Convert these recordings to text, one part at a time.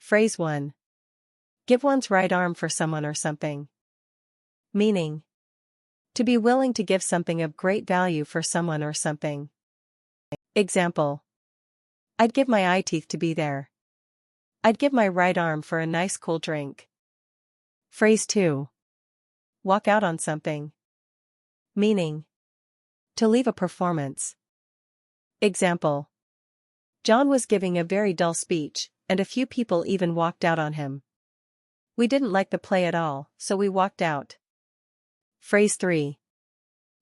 Phrase 1. Give one's right arm for someone or something. Meaning. To be willing to give something of great value for someone or something. Example. I'd give my eye teeth to be there. I'd give my right arm for a nice cool drink. Phrase 2. Walk out on something. Meaning. To leave a performance. Example. John was giving a very dull speech, and a few people even walked out on him. We didn't like the play at all, so we walked out. Phrase 3.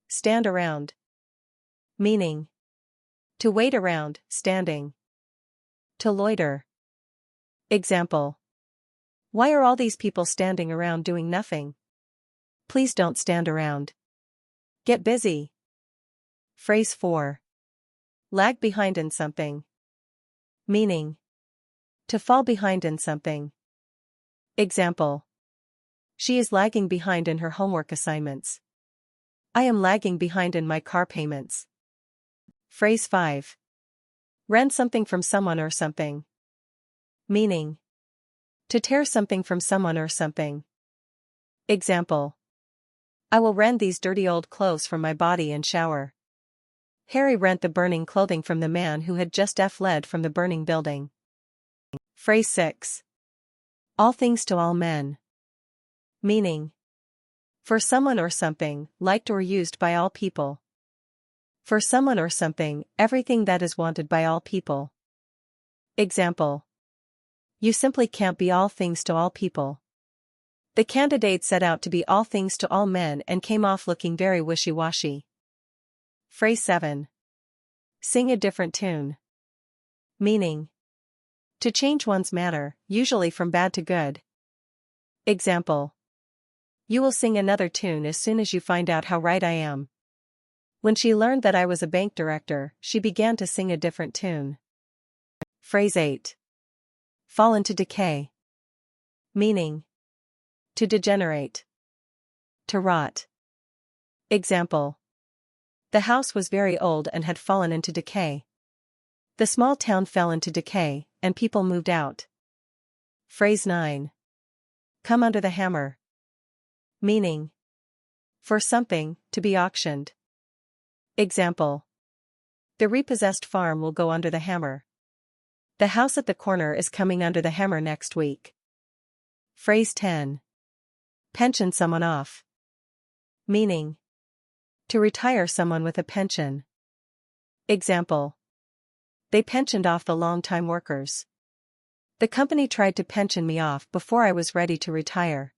Stand around. Meaning. To wait around, standing. To loiter. Example. Why are all these people standing around doing nothing? Please don't stand around. Get busy. Phrase 4. Lag behind in something. Meaning. To fall behind in something. Example. She is lagging behind in her homework assignments. I am lagging behind in my car payments. Phrase 5. Rent something from someone or something. Meaning. To tear something from someone or something. Example. I will rend these dirty old clothes from my body and shower. Harry rent the burning clothing from the man who had just fled from the burning building. Phrase 6. All things to all men. Meaning. For someone or something, liked or used by all people. For someone or something, everything that is wanted by all people. Example. You simply can't be all things to all people. The candidate set out to be all things to all men and came off looking very wishy-washy. Phrase 7. Sing a different tune. Meaning. To change one's manner, usually from bad to good. Example. You will sing another tune as soon as you find out how right I am. When she learned that I was a bank director, she began to sing a different tune. Phrase 8. Fall into decay. Meaning. To degenerate. To rot. Example. The house was very old and had fallen into decay. The small town fell into decay, and people moved out. Phrase 9. Come under the hammer. Meaning. For something, to be auctioned. Example. The repossessed farm will go under the hammer. The house at the corner is coming under the hammer next week. Phrase 10. Pension someone off. Meaning. To retire someone with a pension. Example. They pensioned off the long-time workers. The company tried to pension me off before I was ready to retire.